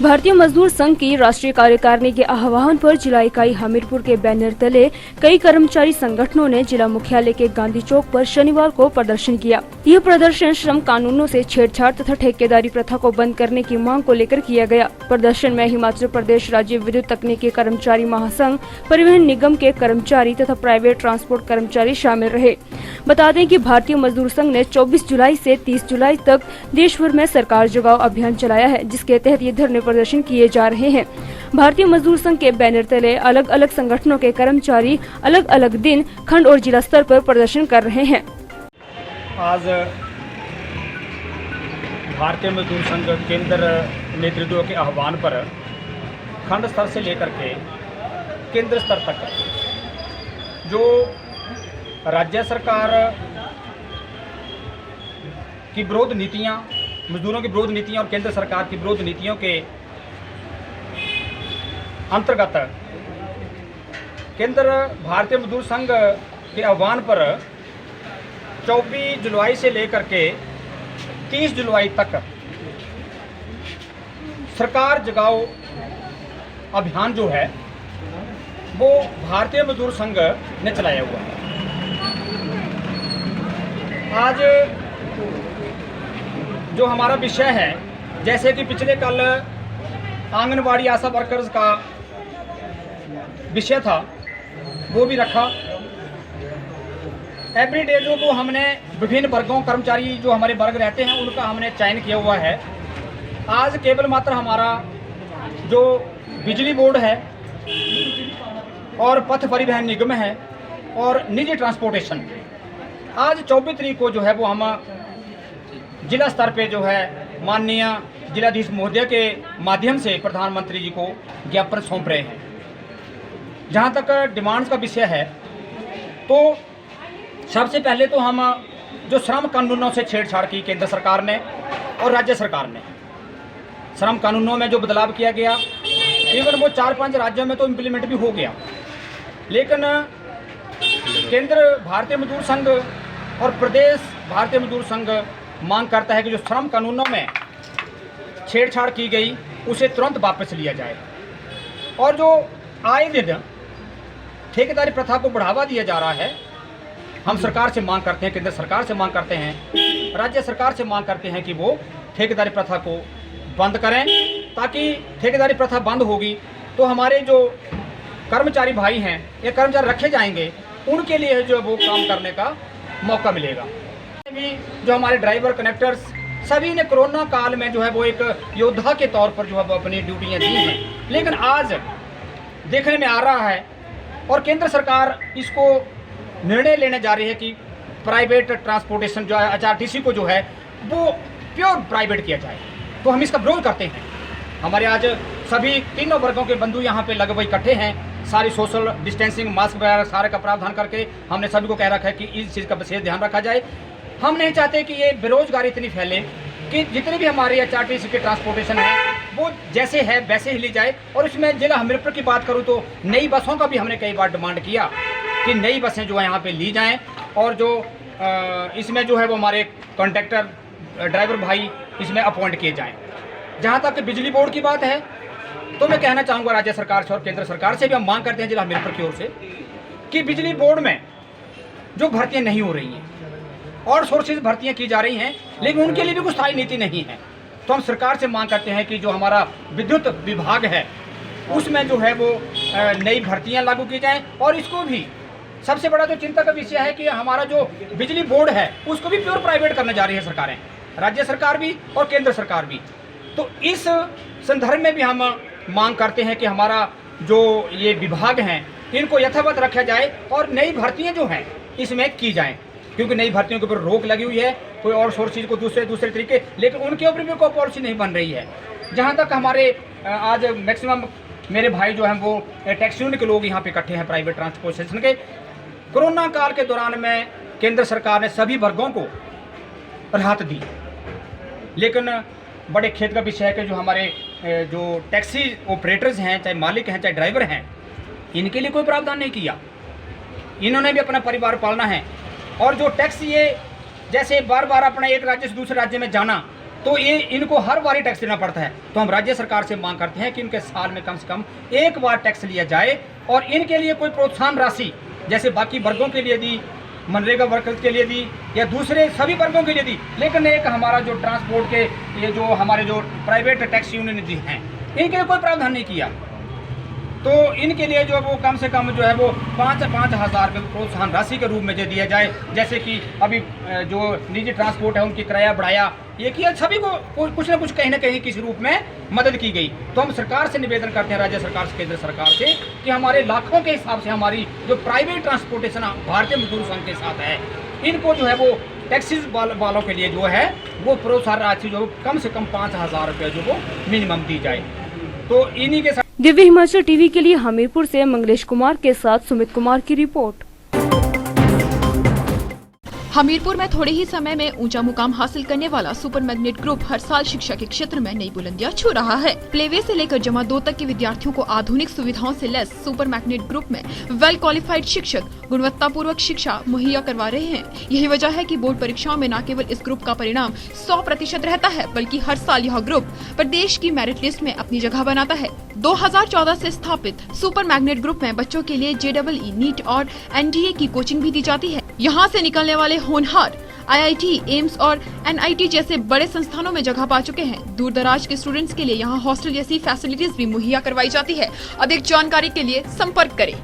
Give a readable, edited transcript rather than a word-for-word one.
भारतीय मजदूर संघ की राष्ट्रीय कार्यकारिणी के आह्वान पर जिला इकाई हमीरपुर के बैनर तले कई कर्मचारी संगठनों ने जिला मुख्यालय के गांधी चौक पर शनिवार को प्रदर्शन किया। यह प्रदर्शन श्रम कानूनों से छेड़छाड़ तथा ठेकेदारी प्रथा को बंद करने की मांग को लेकर किया गया। प्रदर्शन में हिमाचल प्रदेश राज्य विद्युत तकनीकी कर्मचारी महासंघ, परिवहन निगम के कर्मचारी तथा प्राइवेट ट्रांसपोर्ट कर्मचारी शामिल रहे। बता दें कि भारतीय मजदूर संघ ने 24 जुलाई से 30 जुलाई तक देश भर में सरकार जगाओ अभियान चलाया है, जिसके तहत ये धरने प्रदर्शन किए जा रहे हैं। भारतीय मजदूर संघ के बैनर तले अलग अलग संगठनों के कर्मचारी अलग अलग दिन, खंड और जिला स्तर पर प्रदर्शन कर रहे हैं। आज भारतीय मजदूर संघ केंद्र नेतृत्व के आह्वान पर खंड स्तर से लेकर के केंद्र स्तर तक जो राज्य सरकार की विरोध नीतियां, मजदूरों की विरोध नीतियां और केंद्र सरकार की विरोध नीतियों के अंतर्गत केंद्र भारतीय मजदूर संघ के आह्वान पर 24 जुलाई से लेकर के 30 जुलाई तक सरकार जगाओ अभियान जो है वो भारतीय मजदूर संघ ने चलाया हुआ है। आज जो हमारा विषय है, जैसे कि पिछले कल आंगनवाड़ी आशा वर्कर्स का विषय था, वो भी रखा। एवरीडे जो वो हमने विभिन्न वर्गों कर्मचारी जो हमारे वर्ग रहते हैं उनका हमने चयन किया हुआ है। आज केवल मात्र हमारा जो बिजली बोर्ड है और पथ परिवहन निगम है और निजी ट्रांसपोर्टेशन, आज 24 तारीख को जो है वो हम जिला स्तर पे जो है माननीय जिलाधीश महोदय के माध्यम से प्रधानमंत्री जी को ज्ञापन सौंप रहे हैं। जहाँ तक डिमांड्स का विषय है, तो सबसे पहले तो हम जो श्रम कानूनों से छेड़छाड़ की केंद्र सरकार ने और राज्य सरकार ने, श्रम कानूनों में जो बदलाव किया गया, इवन वो 4-5 राज्यों में तो इम्प्लीमेंट भी हो गया, लेकिन केंद्र भारतीय मजदूर संघ और प्रदेश भारतीय मजदूर संघ मांग करता है कि जो श्रम कानूनों में छेड़छाड़ की गई उसे तुरंत वापस लिया जाए और जो आए दिन ठेकेदारी प्रथा को बढ़ावा दिया जा रहा है, हम सरकार से मांग करते हैं, केंद्र सरकार से मांग करते हैं, राज्य सरकार से मांग करते हैं कि वो ठेकेदारी प्रथा को बंद करें, ताकि ठेकेदारी प्रथा बंद होगी तो हमारे जो कर्मचारी भाई हैं या कर्मचारी रखे जाएंगे, उनके लिए जो वो काम करने का मौका मिलेगा। जो हमारे ड्राइवर, कनेक्टर्स सभी ने कोरोना काल में जो है वो एक योद्धा के तौर पर जो है वो अपनी ड्यूटियां दी हैं, लेकिन आज देखने में आ रहा है और केंद्र सरकार इसको निर्णय लेने जा रही है कि प्राइवेट ट्रांसपोर्टेशन जो है HRTC को जो है वो प्योर प्राइवेट किया जाए। तो हम इसका विरोध करते हैं। हमारे आज सभी तीनों वर्गों के बंधु यहाँ पे लगभग इकट्ठे हैं, सारी सोशल डिस्टेंसिंग, मास्क वगैरह सारे का प्रावधान करके हमने सभी को कह रखा है कि इस चीज़ का विशेष ध्यान रखा जाए। हम नहीं चाहते कि ये बेरोजगारी इतनी फैले कि जितनी भी हमारी HRTC के ट्रांसपोर्टेशन है वो जैसे है वैसे ही ली जाए। और इसमें जिला हमीरपुर की बात करूँ तो नई बसों का भी हमने कई बार डिमांड किया कि नई बसें जो है यहाँ पे ली जाएं और जो इसमें जो है वो हमारे कॉन्ट्रैक्टर ड्राइवर भाई इसमें अपॉइंट किए जाएँ। जहाँ तक बिजली बोर्ड की बात है तो मैं कहना चाहूँगा राज्य सरकार से और केंद्र सरकार से भी हम मांग करते हैं जिला हमीरपुर की ओर से कि बिजली बोर्ड में जो भर्तियाँ नहीं हो रही हैं और सोर्सेज भर्तियाँ की जा रही हैं, लेकिन उनके लिए भी कुछ स्थायी नीति नहीं है। तो हम सरकार से मांग करते हैं कि जो हमारा विद्युत विभाग है उसमें जो है वो नई भर्तियाँ लागू की जाएँ। और इसको भी सबसे बड़ा जो चिंता का विषय है कि हमारा जो बिजली बोर्ड है उसको भी प्योर प्राइवेट करने जा रही है सरकारें, राज्य सरकार भी और केंद्र सरकार भी। तो इस संदर्भ में भी हम मांग करते हैं कि हमारा जो ये विभाग हैं इनको यथावत रखा जाए और नई भर्तियाँ जो हैं इसमें की जाएँ, क्योंकि नई भर्तियों के ऊपर रोक लगी हुई है, कोई और सोर्सेज को दूसरे तरीके, लेकिन उनके ऊपर भी कोई पॉलिसी नहीं बन रही है। जहाँ तक हमारे आज मैक्सिमम मेरे भाई जो हैं वो टैक्सी यूनियन के लोग यहाँ पे इकट्ठे हैं प्राइवेट ट्रांसपोर्टेशन के। कोरोना काल के दौरान में केंद्र सरकार ने सभी वर्गों को राहत दी, लेकिन बड़े खेत का विषय है कि जो हमारे जो टैक्सी ऑपरेटर्स हैं, चाहे मालिक हैं चाहे ड्राइवर हैं, इनके लिए कोई प्रावधान नहीं किया। इन्होंने भी अपना परिवार पालना है और जो टैक्स ये जैसे बार बार अपने एक राज्य से दूसरे राज्य में जाना, तो ये इनको हर बार ही टैक्स देना पड़ता है। तो हम राज्य सरकार से मांग करते हैं कि इनके साल में कम से कम एक बार टैक्स लिया जाए और इनके लिए कोई प्रोत्साहन राशि जैसे बाकी वर्गों के लिए दी, मनरेगा वर्कर्स के लिए दी या दूसरे सभी वर्गों के लिए दी, लेकिन एक हमारा जो ट्रांसपोर्ट के ये जो हमारे जो प्राइवेट टैक्स यूनियन दी हैं इनके लिए कोई प्रावधान नहीं किया। तो इनके लिए जो वो कम से कम जो है वो 5,000 रुपये प्रोत्साहन राशि के रूप में जो दिया जाए, जैसे कि अभी जो निजी ट्रांसपोर्ट है उनकी किराया बढ़ाया, ये किया, सभी को कुछ ना कुछ कहीं ना कहीं किसी रूप में मदद की गई। तो हम सरकार से निवेदन करते हैं, राज्य सरकार से, केंद्र सरकार से, कि हमारे लाखों के हिसाब से हमारी जो प्राइवेट ट्रांसपोर्टेशन भारतीय मजदूर संघ के साथ है, इनको जो है वो टैक्सीज वालों के लिए जो है वो प्रोत्साहन राशि जो कम से कम 5,000 रुपये जो वो मिनिमम दी जाए। तो इन्हीं के साथ दिव्य हिमाचल टीवी के लिए हमीरपुर से मंगलेश कुमार के साथ सुमित कुमार की रिपोर्ट। हमीरपुर में थोड़े ही समय में ऊंचा मुकाम हासिल करने वाला सुपर मैग्नेट ग्रुप हर साल शिक्षा के क्षेत्र में नई बुलंदियां छू रहा है। प्लेवे से लेकर जमा 2 तक के विद्यार्थियों को आधुनिक सुविधाओं से लैस सुपर मैग्नेट ग्रुप में वेल क्वालिफाइड शिक्षक गुणवत्तापूर्वक शिक्षा मुहैया करवा रहे हैं। यही वजह है कि बोर्ड परीक्षाओं में न केवल इस ग्रुप का परिणाम 100% रहता है, बल्कि हर साल यह ग्रुप प्रदेश की मेरिट लिस्ट में अपनी जगह बनाता है। 2014 से स्थापित सुपर मैग्नेट ग्रुप में बच्चों के लिए JEE, नीट और NDA की कोचिंग भी दी जाती है। यहाँ से निकलने वाले होनहार IIT, एम्स और NIT जैसे बड़े संस्थानों में जगह पा चुके हैं। दूर दराज के स्टूडेंट्स के लिए यहाँ हॉस्टल जैसी फैसिलिटीज भी मुहैया करवाई जाती है। अधिक जानकारी के लिए संपर्क करें।